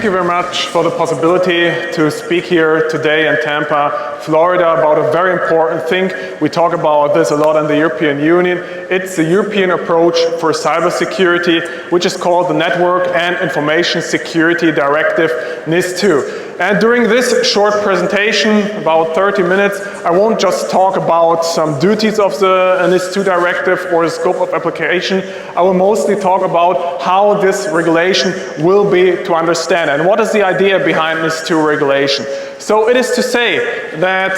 Thank you very much for the possibility to speak here today in Tampa, Florida, about a very important thing. We talk about this a lot in the European Union. It's the European approach for cybersecurity, which is called the Network and Information Security Directive, NIS2. And during this short presentation, about 30 minutes, I won't just talk about some duties of the NIS2 directive or the scope of application. I will mostly talk about how this regulation will be to understand and what is the idea behind NIS2 regulation. So it is to say that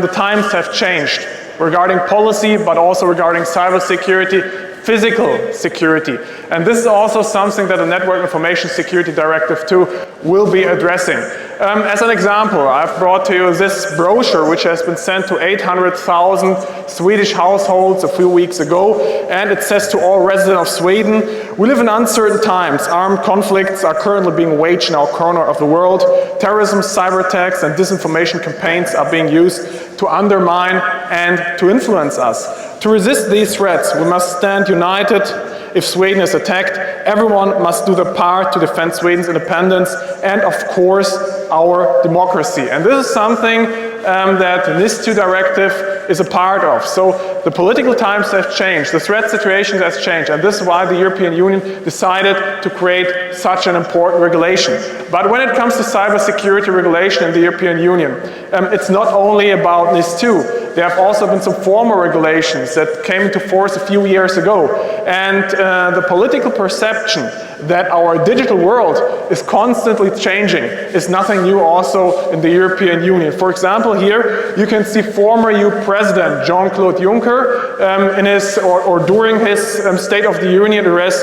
the times have changed regarding policy, but also regarding cybersecurity, physical security. And this is also something that the Network Information Security Directive 2 will be addressing. As an example, I've brought to you this brochure which has been sent to 800,000 Swedish households a few weeks ago, and it says to all residents of Sweden, we live in uncertain times. Armed conflicts are currently being waged in our corner of the world. Terrorism, cyber attacks and disinformation campaigns are being used to undermine and to influence us. To resist these threats, we must stand united. If Sweden is attacked, everyone must do their part to defend Sweden's independence and, of course, our democracy. And this is something that the NIS2 directive is a part of. So the political times have changed, the threat situation has changed, and this is why the European Union decided to create such an important regulation. But when it comes to cybersecurity regulation in the European Union, it's not only about NIS2. There have also been some former regulations that came into force a few years ago. And the political perception that our digital world is constantly changing is nothing new also in the European Union. For example, here you can see former EU President Jean-Claude Juncker in his, or during his State of the Union address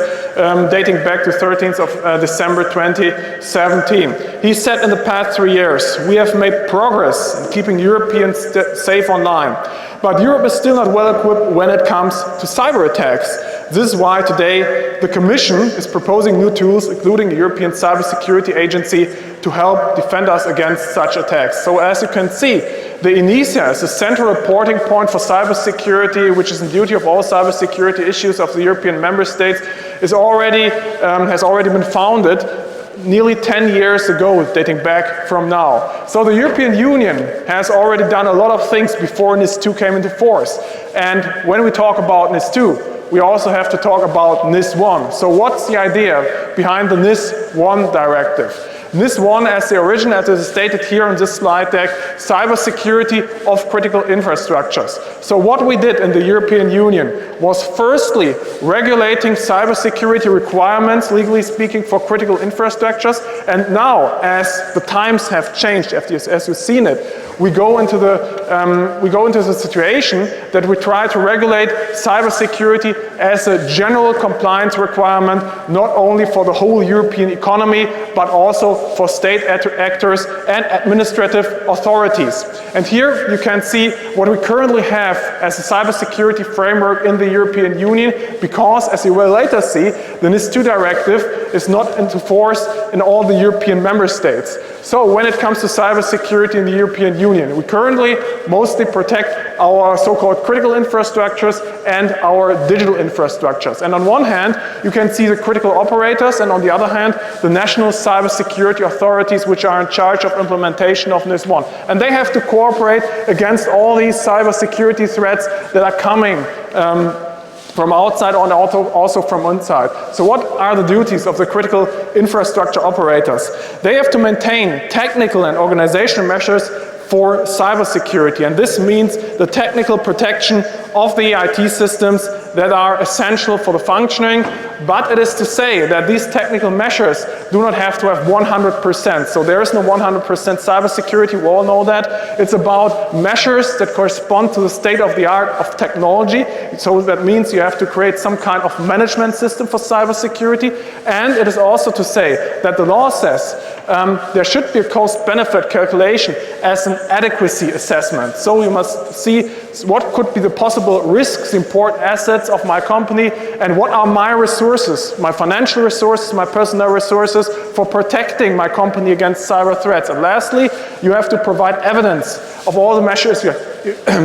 dating back to 13th of December 2017. He said in the past 3 years, we have made progress in keeping Europeans safe online. But Europe is still not well equipped when it comes to cyber attacks. This is why today the Commission is proposing new tools, including the European Cybersecurity Agency, to help defend us against such attacks. So as you can see, the ENISA is the central reporting point for cybersecurity, which is in duty of all cybersecurity issues of the European member states, has already been founded nearly 10 years ago, dating back from now. So the European Union has already done a lot of things before NIS2 came into force. And when we talk about NIS2, we also have to talk about NIS1. So what's the idea behind the NIS1 directive? NIS1, as the origin, as it is stated here on this slide deck, cybersecurity of critical infrastructures. So what we did in the European Union was firstly regulating cybersecurity requirements, legally speaking, for critical infrastructures. And now, as the times have changed, as you've seen it, we go into the situation that we try to regulate cybersecurity as a general compliance requirement, not only for the whole European economy, but also for state actors and administrative authorities. And here you can see what we currently have as a cybersecurity framework in the European Union, because, as you will later see, the NIS2 directive is not into force in all the European member states. So when it comes to cybersecurity in the European Union, we currently mostly protect our so-called critical infrastructures and our digital infrastructures. And on one hand, you can see the critical operators, and on the other hand, the national cybersecurity authorities, which are in charge of implementation of NIS1. And they have to cooperate against all these cybersecurity threats that are coming from outside and also from inside. So what are the duties of the critical infrastructure operators? They have to maintain technical and organizational measures for cybersecurity, and this means the technical protection of the IT systems that are essential for the functioning, but it is to say that these technical measures do not have to have 100%. So there is no 100% cybersecurity, we all know that. It's about measures that correspond to the state of the art of technology. So that means you have to create some kind of management system for cybersecurity, and it is also to say that the law says there should be a cost-benefit calculation as an adequacy assessment. So you must see what could be the possible risks, important assets of my company, and what are my resources, my financial resources, my personnel resources for protecting my company against cyber threats. And lastly, you have to provide evidence of all the measures you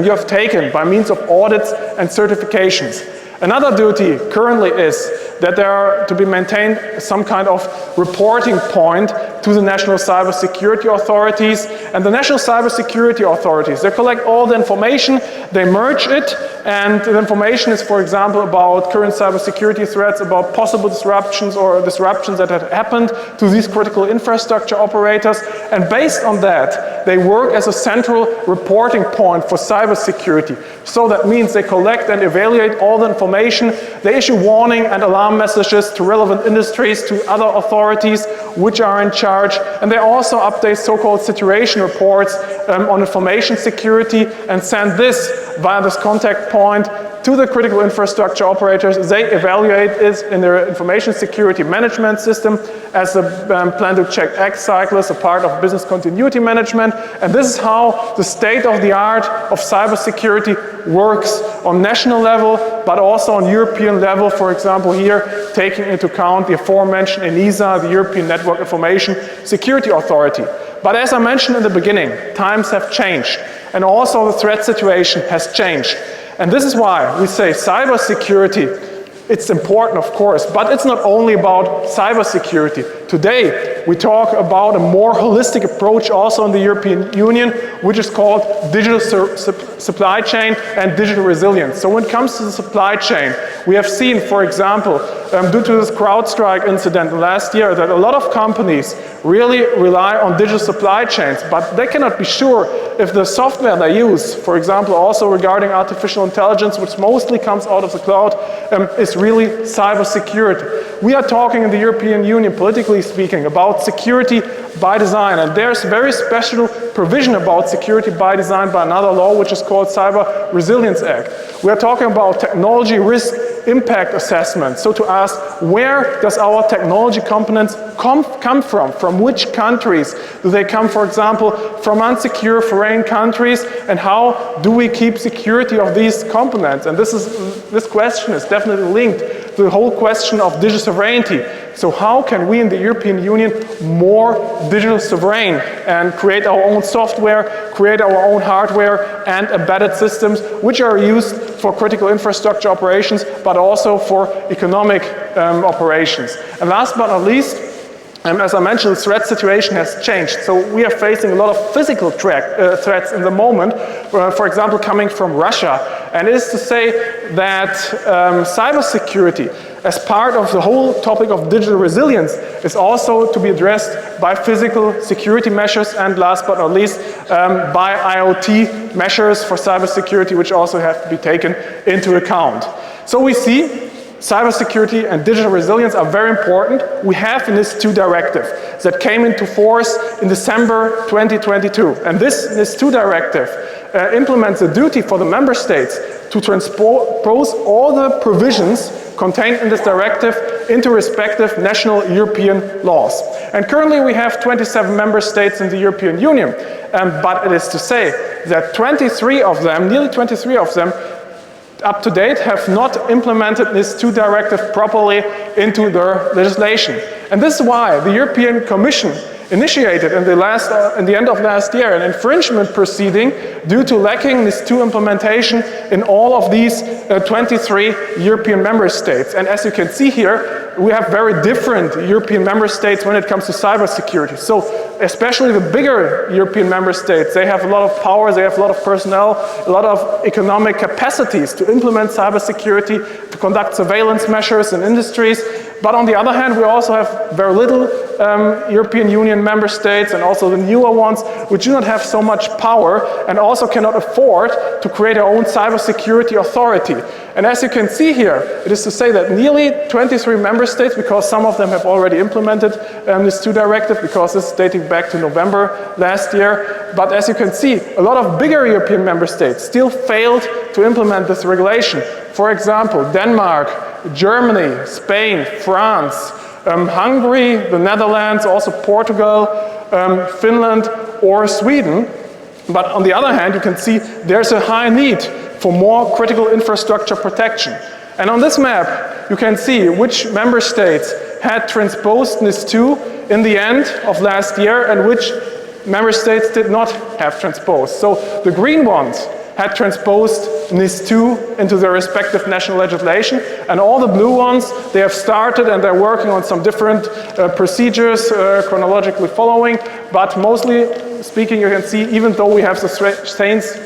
have taken by means of audits and certifications. Another duty currently is that there are to be maintained some kind of reporting point to the national cybersecurity authorities. And the national cybersecurity authorities, they collect all the information, they merge it, and the information is, for example, about current cybersecurity threats, about possible disruptions or disruptions that have happened to these critical infrastructure operators. And based on that, they work as a central reporting point for cybersecurity. So that means they collect and evaluate all the information, they issue warning and alarm messages to relevant industries, to other authorities which are in charge, and they also update so-called situation reports on information security and send this via this contact point to the critical infrastructure operators. They evaluate it in their information security management system as a plan to check X cycle as a part of business continuity management. And this is how the state of the art of cybersecurity works on national level, but also on European level, for example here, taking into account the aforementioned ENISA, the European Network Information Security Authority. But as I mentioned in the beginning, times have changed, and also the threat situation has changed. And this is why we say cybersecurity, it's important of course, but it's not only about cybersecurity. Today we talk about a more holistic approach also in the European Union, which is called digital supply chain and digital resilience. So when it comes to the supply chain, we have seen, for example, due to this CrowdStrike incident last year, that a lot of companies really rely on digital supply chains, but they cannot be sure if the software they use, for example, also regarding artificial intelligence, which mostly comes out of the cloud, is really cybersecurity. We are talking in the European Union, politically speaking, about security by design, and there's very special provision about security by design by another law, which is called Cyber Resilience Act. We are talking about technology risk impact assessment. So to ask, where does our technology components come from? From which countries? Do they come, for example, from unsecure foreign countries? And how do we keep security of these components? And this question is definitely linked to the whole question of digital sovereignty. So how can we in the European Union more digital sovereign and create our own software, create our own hardware and embedded systems which are used for critical infrastructure operations, but also for economic operations. And last but not least, as I mentioned, the threat situation has changed. So we are facing a lot of physical threats in the moment, for example, coming from Russia. And it is to say that cybersecurity, as part of the whole topic of digital resilience, is also to be addressed by physical security measures and last but not least by IoT measures for cybersecurity, which also have to be taken into account. So we see cybersecurity and digital resilience are very important. We have NIS2 directive that came into force in December 2022. And this NIS2 directive implements a duty for the member states to transpose all the provisions contained in this directive into respective national European laws. And currently we have 27 member states in the European Union. But it is to say that 23 of them, nearly 23 of them, up to date have not implemented NIS2 directive properly into their legislation. And this is why the European Commission initiated in the end of last year an infringement proceeding due to lacking NIS2 implementation in all of these 23 European member states. And as you can see here, we have very different European member states when it comes to cybersecurity. So especially the bigger European member states, they have a lot of powers, they have a lot of personnel, a lot of economic capacities to implement cybersecurity, to conduct surveillance measures in industries. But on the other hand, we also have very little European Union member states and also the newer ones which do not have so much power and also cannot afford to create their own cybersecurity authority. And as you can see here, it is to say that nearly 23 member states, because some of them have already implemented this NIS2 directive, because this is dating back to November last year. But as you can see, a lot of bigger European member states still failed to implement this regulation. For example, Denmark, Germany, Spain, France, Hungary, the Netherlands, also Portugal, Finland or Sweden. But on the other hand, you can see there's a high need for more critical infrastructure protection. And on this map, you can see which member states had transposed NIS2 in the end of last year and which member states did not have transposed. So the green ones had transposed NIS2 into their respective national legislation, and all the blue ones, they have started and they're working on some different procedures, chronologically following, but mostly speaking, you can see, even though we have the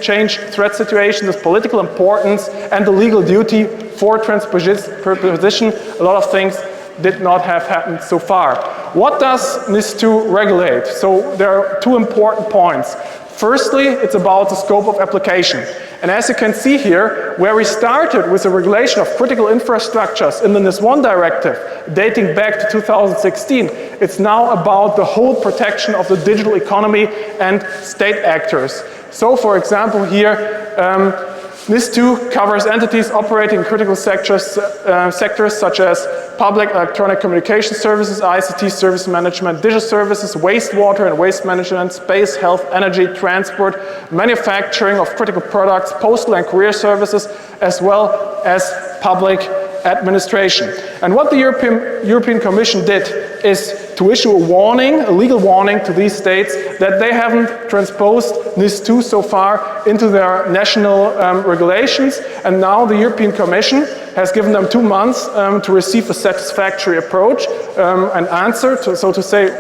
changed threat situation, this political importance and the legal duty for transposition, a lot of things did not have happened so far. What does NIS2 regulate? So there are two important points. Firstly, it's about the scope of application. And as you can see here, where we started with the regulation of critical infrastructures in the NIS1 directive, dating back to 2016, it's now about the whole protection of the digital economy and state actors. So for example here, NIS2 covers entities operating in critical sectors such as public electronic communication services, ICT service management, digital services, wastewater and waste management, space, health, energy, transport, manufacturing of critical products, postal and courier services, as well as public administration. And what the European Commission did is to issue a warning, a legal warning to these states that they haven't transposed NIS2 so far into their national regulations, and now the European Commission has given them 2 months to receive a satisfactory approach, an answer, so to say,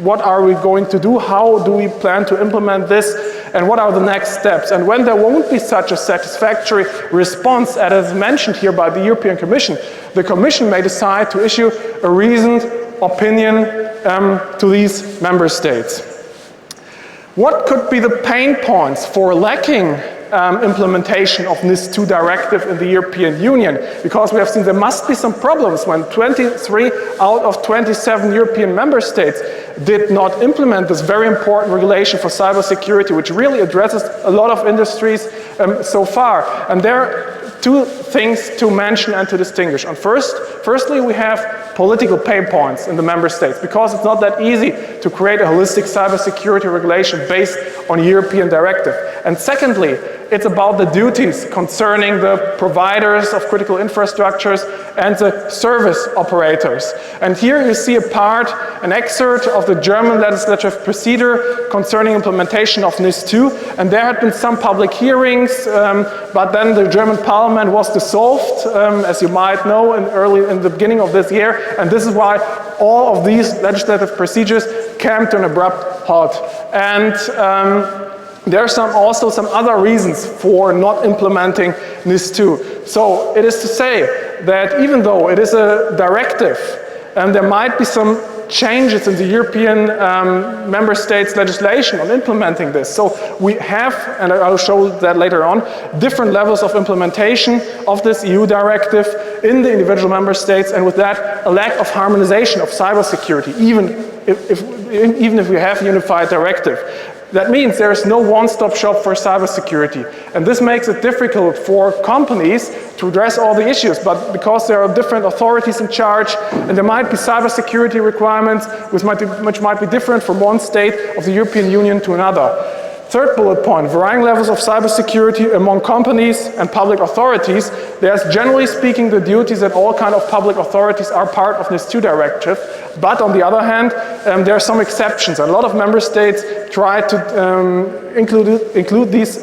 what are we going to do, how do we plan to implement this, and what are the next steps. And when there won't be such a satisfactory response, as mentioned here by the European Commission, the Commission may decide to issue a reasoned opinion to these member states. What could be the pain points for lacking implementation of NIS2 directive in the European Union? Because we have seen there must be some problems when 23 out of 27 European member states did not implement this very important regulation for cybersecurity, which really addresses a lot of industries so far. And there are two things to mention and to distinguish. And firstly, we have political pain points in the member states, because it's not that easy to create a holistic cybersecurity regulation based on European directive. And secondly, it's about the duties concerning the providers of critical infrastructures and the service operators. And here you see an excerpt of the German legislative procedure concerning implementation of NIS2, and there had been some public hearings, but then the German parliament was dissolved, as you might know, in the beginning of this year, and this is why all of these legislative procedures came to an abrupt halt. And there are also some other reasons for not implementing NIS2. So it is to say that even though it is a directive, and there might be some changes in the European member states legislation on implementing this. So we have, and I'll show that later on, different levels of implementation of this EU directive in the individual member states, and with that a lack of harmonization of cybersecurity, even if we have a unified directive. That means there is no one-stop shop for cybersecurity, and this makes it difficult for companies to address all the issues, but because there are different authorities in charge, and there might be cybersecurity requirements which might be different from one state of the European Union to another. Third bullet point, varying levels of cybersecurity among companies and public authorities. There's generally speaking the duties that all kind of public authorities are part of this NIS2 directive, but on the other hand, there are some exceptions. A lot of member states try to include these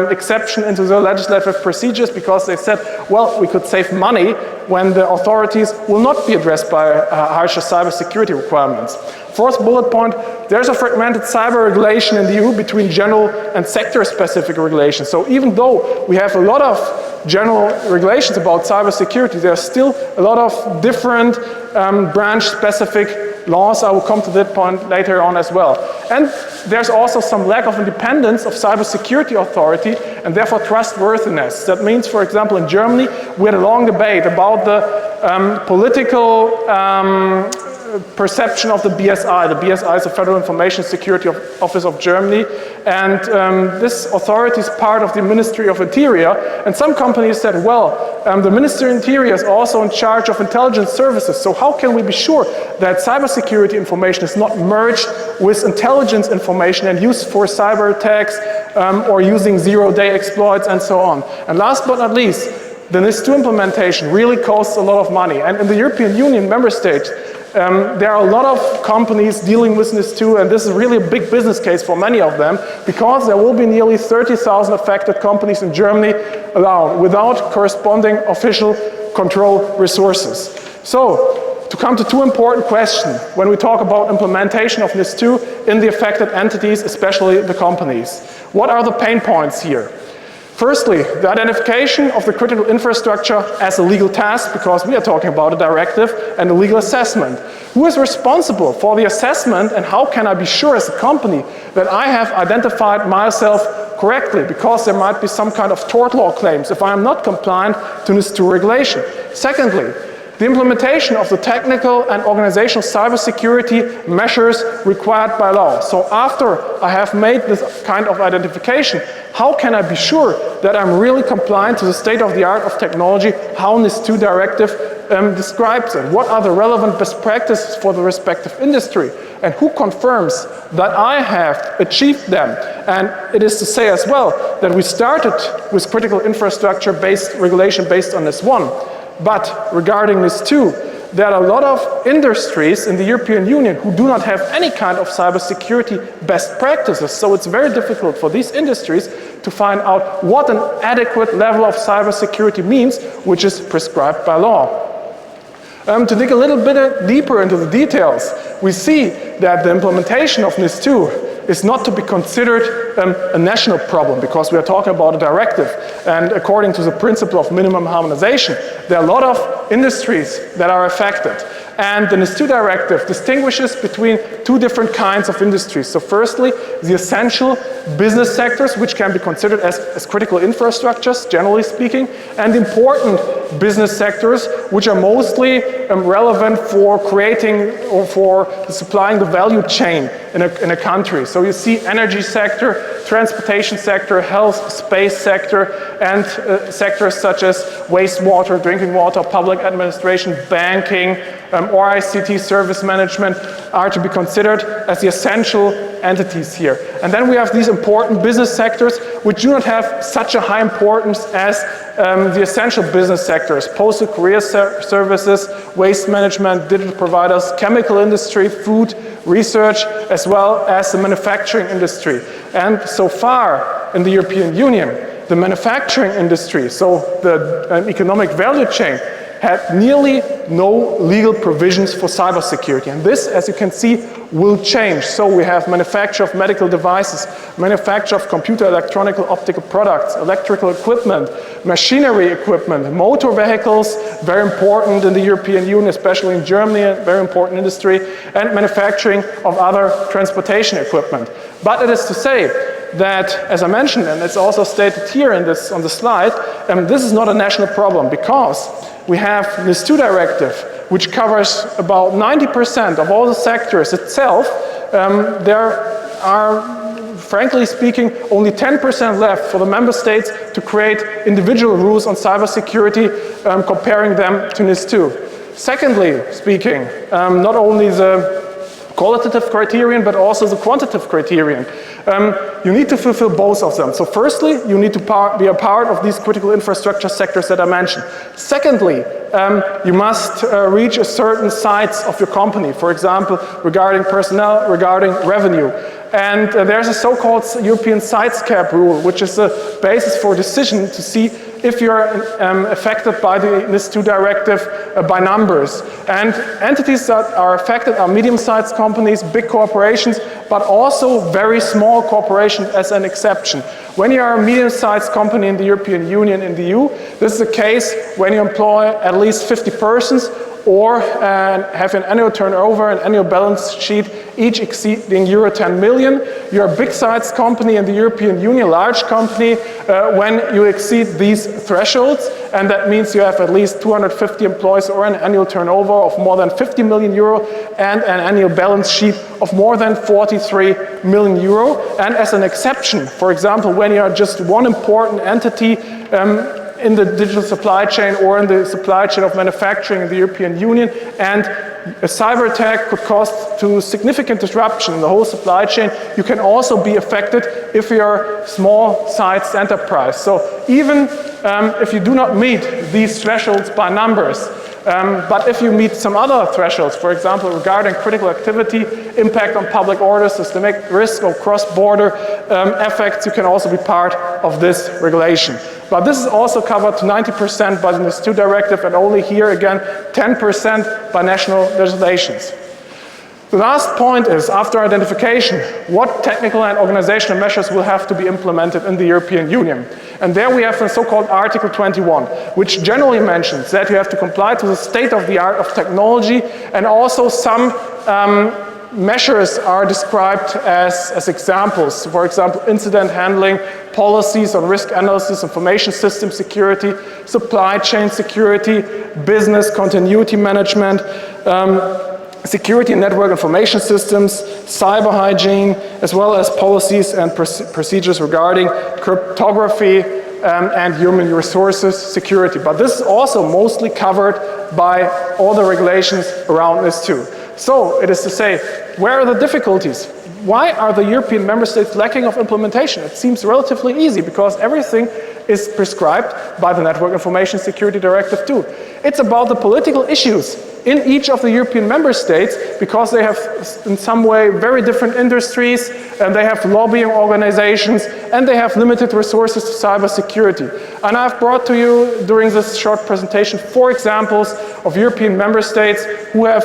exceptions into the legislative procedures because they said, well, we could save money when the authorities will not be addressed by harsher cybersecurity requirements. Fourth bullet point, there's a fragmented cyber regulation in the EU between general and sector-specific regulations. So even though we have a lot of general regulations about cybersecurity, there are still a lot of different branch-specific laws. I will come to that point later on as well. And there's also some lack of independence of cybersecurity authority and therefore trustworthiness. That means, for example, in Germany, we had a long debate about the political perception of the BSI. The BSI is the Federal Information Security Office of Germany, and this authority is part of the Ministry of Interior, and some companies said, well, the Ministry of Interior is also in charge of intelligence services, so how can we be sure that cybersecurity information is not merged with intelligence information and used for cyber attacks or using zero-day exploits and so on. And last but not least, the NIS2 implementation really costs a lot of money, and in the European Union member states, There are a lot of companies dealing with NIS2, and this is really a big business case for many of them, because there will be nearly 30,000 affected companies in Germany allowed without corresponding official control resources. So, to come to two important questions when we talk about implementation of NIS2 in the affected entities, especially the companies. What are the pain points here? Firstly, the identification of the critical infrastructure as a legal task, because we are talking about a directive and a legal assessment. Who is responsible for the assessment, and how can I be sure as a company that I have identified myself correctly, because there might be some kind of tort law claims if I am not compliant to NIS2 regulation. Secondly, the implementation of the technical and organizational cybersecurity measures required by law. So after I have made this kind of identification, how can I be sure that I'm really compliant to the state-of-the-art of technology, how NIS2 directive describes it? What are the relevant best practices for the respective industry? And who confirms that I have achieved them? And it is to say as well that we started with critical infrastructure-based regulation based on NIS1. But regarding NIS2, there are a lot of industries in the European Union who do not have any kind of cybersecurity best practices. So it's very difficult for these industries to find out what an adequate level of cybersecurity means, which is prescribed by law. To dig a little bit deeper into the details, we see that the implementation of NIS2 is not to be considered a national problem, because we are talking about a directive, and according to the principle of minimum harmonization, there are a lot of industries that are affected. And the NIS2 directive distinguishes between two different kinds of industries. So firstly, the essential business sectors, which can be considered as critical infrastructures, generally speaking, and important business sectors, which are mostly relevant for creating or for supplying the value chain in a country. So you see energy sector, transportation sector, health, space sector, and sectors such as wastewater, drinking water, public administration, banking, or ICT service management are to be considered as the essential entities here. And then we have these important business sectors which do not have such a high importance as the essential business sectors: postal career services, waste management, digital providers, chemical industry, food, research, as well as the manufacturing industry. And so far in the European Union, the manufacturing industry, so the economic value chain, had nearly no legal provisions for cybersecurity. And this, as you can see, will change. So we have manufacture of medical devices, manufacture of computer, electronic, optical products, electrical equipment, machinery equipment, motor vehicles, very important in the European Union, especially in Germany, a very important industry, and manufacturing of other transportation equipment. But it is to say that, as I mentioned, and it's also stated here in this, on the slide, this is not a national problem, because we have NIS2 directive, which covers about 90% of all the sectors itself. There are, frankly speaking, only 10% left for the member states to create individual rules on cybersecurity, comparing them to NIS2. Secondly speaking, not only the qualitative criterion, but also the quantitative criterion. You need to fulfill both of them. So firstly, you need to be a part of these critical infrastructure sectors that I mentioned. Secondly, you must reach a certain size of your company, for example, regarding personnel, regarding revenue. And there's a so-called European size cap rule, which is a basis for decision to see if you're affected by the NIS2 directive by numbers. And entities that are affected are medium-sized companies, big corporations, but also very small corporations as an exception. When you are a medium-sized company in the European Union, in the EU, this is the case when you employ at least 50 persons or have an annual turnover, an annual balance sheet, each exceeding euro 10 million. You're a big-sized company in the European Union, large company, when you exceed these thresholds, and that means you have at least 250 employees or an annual turnover of more than 50 million euro and an annual balance sheet of more than 43 million euro. And as an exception, for example, when you are just one important entity in the digital supply chain or in the supply chain of manufacturing in the European Union, and a cyber attack could cause to significant disruption in the whole supply chain, you can also be affected if you are a small-sized enterprise. So even if you do not meet these thresholds by numbers, But if you meet some other thresholds, for example, regarding critical activity, impact on public order, systemic risk or cross-border effects, you can also be part of this regulation. But this is also covered to 90% by the NIS2 directive, and only here again 10% by national legislations. The last point is, after identification, what technical and organizational measures will have to be implemented in the European Union. And there we have the so-called Article 21, which generally mentions that you have to comply to the state of the art of technology, and also some measures are described as examples. For example, incident handling, policies on risk analysis, information system security, supply chain security, business continuity management, security and network information systems, cyber hygiene, as well as policies and procedures regarding cryptography and human resources security. But this is also mostly covered by all the regulations around this too. So it is to say, where are the difficulties? Why are the European member states lacking of implementation? It seems relatively easy because everything is prescribed by the Network Information Security Directive too. It's about the political issues in each of the European member states, because they have in some way very different industries, and they have lobbying organizations, and they have limited resources to cybersecurity. And I've brought to you during this short presentation 4 examples of European member states who have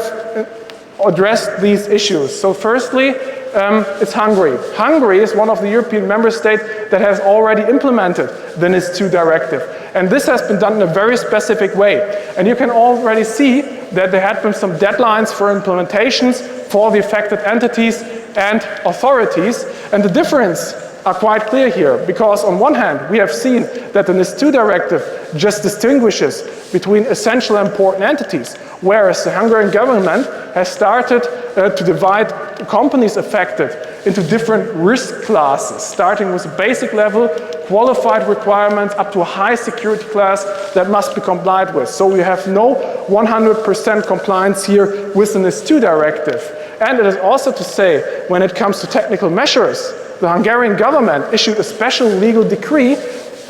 addressed these issues. So firstly, it's Hungary. Hungary is one of the European member states that has already implemented the NIS2 directive. And this has been done in a very specific way. And you can already see that there had been some deadlines for implementations for the affected entities and authorities. And the difference are quite clear here, because on one hand, we have seen that the NIS2 directive just distinguishes between essential and important entities, whereas the Hungarian government has started to divide companies affected into different risk classes, starting with a basic level, qualified requirements, up to a high security class that must be complied with. So we have no 100% compliance here with the NIS2 directive. And it is also to say, when it comes to technical measures, the Hungarian government issued a special legal decree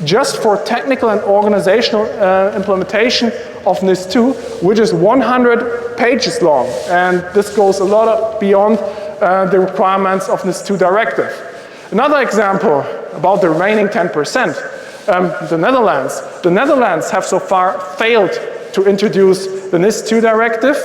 just for technical and organizational implementation of NIS2, which is 100 pages long. And this goes a lot beyond the requirements of NIS2 directive. Another example about the remaining 10%, the Netherlands. The Netherlands have so far failed to introduce the NIS2 directive.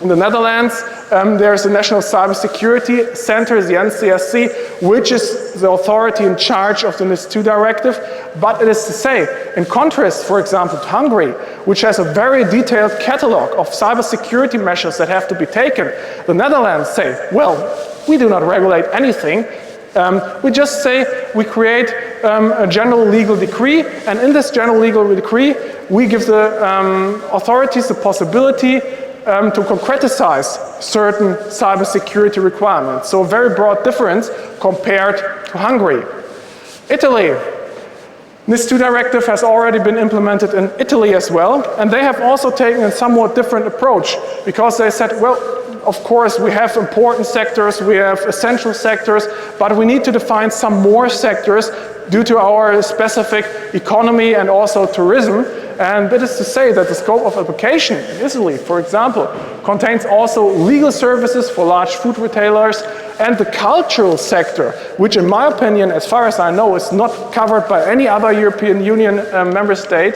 In the Netherlands, there's the National Cybersecurity Center, the NCSC, which is the authority in charge of the NIS2 directive. But it is to say, in contrast, for example, to Hungary, which has a very detailed catalog of cybersecurity measures that have to be taken, the Netherlands say, well, we do not regulate anything. We just say we create a general legal decree, and in this general legal decree, we give the authorities the possibility to concretize certain cybersecurity requirements. So a very broad difference compared to Hungary. Italy. NIS2 directive has already been implemented in Italy as well, and they have also taken a somewhat different approach, because they said, well, of course we have important sectors, we have essential sectors, but we need to define some more sectors due to our specific economy and also tourism. And that is to say that the scope of application in Italy, for example, contains also legal services for large food retailers and the cultural sector, which in my opinion, as far as I know, is not covered by any other European Union member state,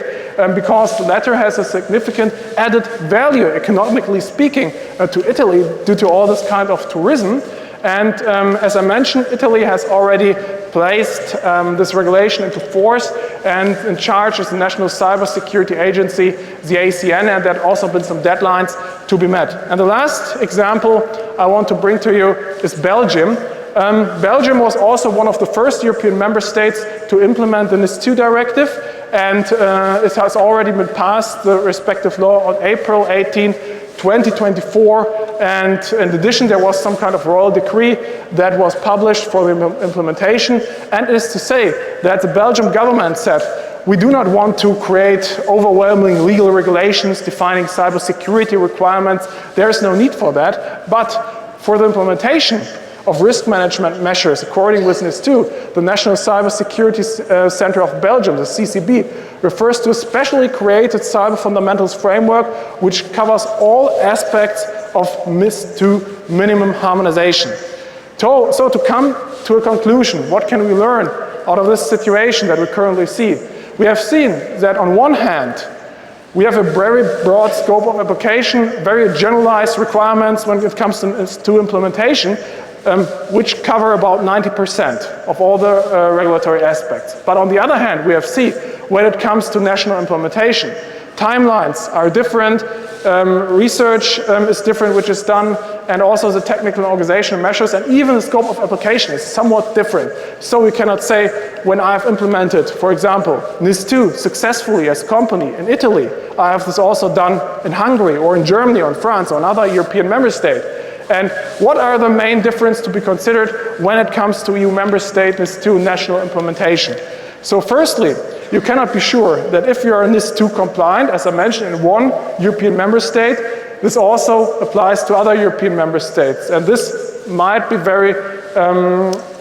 because the latter has a significant added value, economically speaking, to Italy due to all this kind of tourism. And as I mentioned, Italy has already placed this regulation into force, and in charge is the National Cybersecurity Agency, the ACN, and there have also been some deadlines to be met. And the last example I want to bring to you is Belgium. Belgium was also one of the first European member states to implement the NIS2 directive, and it has already been passed, the respective law, on April 18, 2024, and in addition there was some kind of royal decree that was published for the implementation, and it is to say that the Belgian government said, we do not want to create overwhelming legal regulations defining cybersecurity requirements, there is no need for that, but for the implementation of risk management measures according with NIS2, the National Cybersecurity Center of Belgium, the CCB, refers to a specially created cyber fundamentals framework which covers all aspects of NIS2 minimum harmonization. So to come to a conclusion, what can we learn out of this situation that we currently see? We have seen that on one hand, we have a very broad scope of application, very generalized requirements when it comes to implementation, which cover about 90% of all the regulatory aspects. But on the other hand, we have seen when it comes to national implementation, timelines are different, research is different which is done, and also the technical and organizational measures, and even the scope of application is somewhat different. So we cannot say when I've implemented, for example, NIS2 successfully as a company in Italy, I have this also done in Hungary or in Germany or in France or another European member state. And what are the main differences to be considered when it comes to EU member state NIS2 national implementation? So firstly, you cannot be sure that if you are NIS2 compliant, as I mentioned, in one European member state, this also applies to other European member states. And this might be very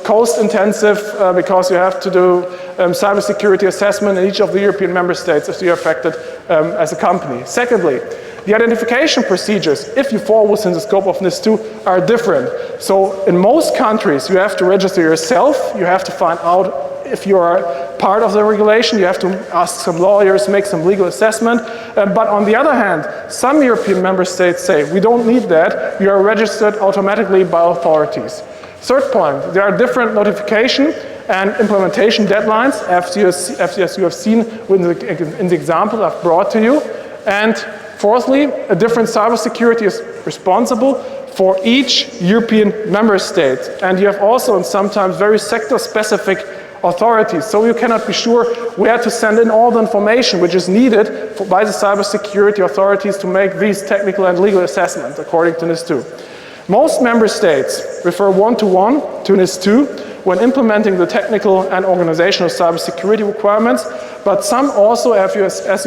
cost intensive because you have to do cybersecurity assessment in each of the European member states if you're affected as a company. Secondly, the identification procedures, if you fall within the scope of NIS2, are different. So in most countries, you have to register yourself, you have to find out if you are part of the regulation, you have to ask some lawyers, make some legal assessment. But on the other hand, some European member states say, we don't need that, you are registered automatically by authorities. Third point, there are different notification and implementation deadlines, as you have seen in the example I've brought to you. And fourthly, a different cybersecurity is responsible for each European member state. And you have also sometimes very sector-specific authorities, so you cannot be sure where to send in all the information which is needed by the cybersecurity authorities to make these technical and legal assessments according to NIS2. Most member states refer one-to-one to NIS2 when implementing the technical and organizational cybersecurity requirements, but some also, as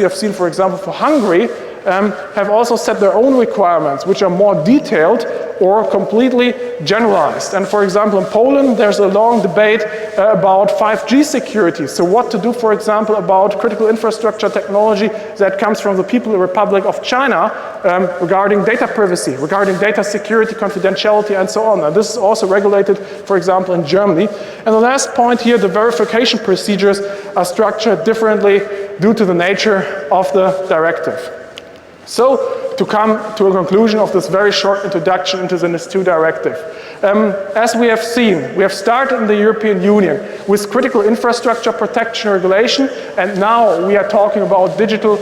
you have seen, for example, for Hungary, have also set their own requirements, which are more detailed or completely generalized. And for example, in Poland, there's a long debate about 5G security. So what to do, for example, about critical infrastructure technology that comes from the People's Republic of China regarding data privacy, regarding data security, confidentiality, and so on. And this is also regulated, for example, in Germany. And the last point here, the verification procedures are structured differently due to the nature of the directive. So, to come to a conclusion of this very short introduction into the NIS2 directive. As we have seen, we have started in the European Union with critical infrastructure protection regulation, and now we are talking about digital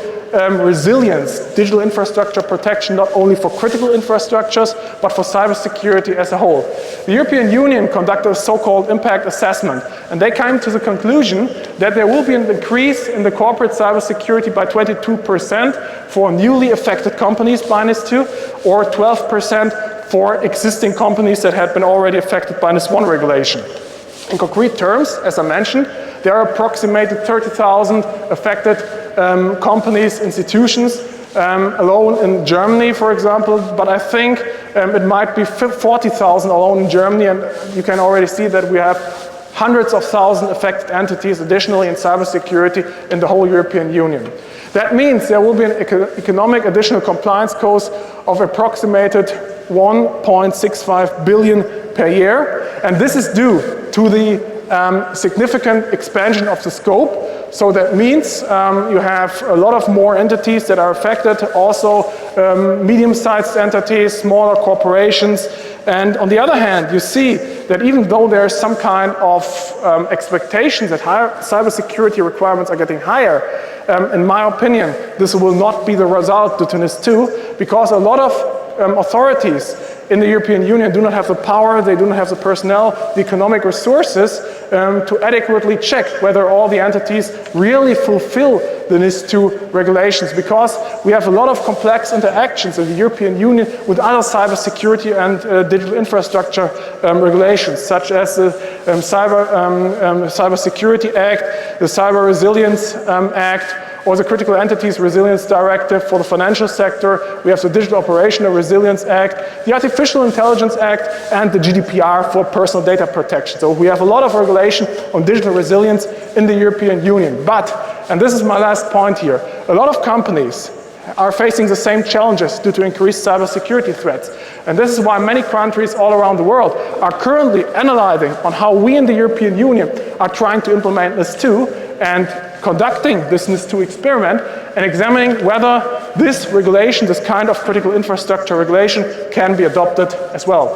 resilience, digital infrastructure protection, not only for critical infrastructures, but for cybersecurity as a whole. The European Union conducted a so-called impact assessment, and they came to the conclusion that there will be an increase in the corporate cybersecurity by 22% for newly affected companies by NIS2, or 12% for existing companies that had been already affected by NIS1 regulation. In concrete terms, as I mentioned, there are approximately 30,000 affected companies, institutions, alone in Germany, for example, but I think it might be 40,000 alone in Germany, and you can already see that we have hundreds of thousands affected entities additionally in cybersecurity in the whole European Union. That means there will be an economic additional compliance cost of approximated 1.65 billion per year, and this is due to the significant expansion of the scope. So that means you have a lot of more entities that are affected, also medium-sized entities, smaller corporations. And on the other hand, you see that even though there is some kind of expectation that higher cybersecurity requirements are getting higher, in my opinion, this will not be the result due to NIS2, because a lot of authorities in the European Union do not have the power, they do not have the personnel, the economic resources to adequately check whether all the entities really fulfill the NIS2 regulations, because we have a lot of complex interactions in the European Union with other cybersecurity and digital infrastructure regulations, such as the Cybersecurity Act, the Cyber Resilience Act, or the Critical Entities Resilience Directive for the financial sector. We have the Digital Operational Resilience Act, the Artificial Intelligence Act, and the GDPR for personal data protection. So we have a lot of regulation on digital resilience in the European Union. But, and this is my last point here, a lot of companies are facing the same challenges due to increased cybersecurity threats. And this is why many countries all around the world are currently analyzing on how we in the European Union are trying to implement NIS2 and conducting this NIS2 experiment and examining whether this regulation, this kind of critical infrastructure regulation, can be adopted as well.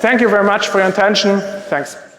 Thank you very much for your attention. Thanks.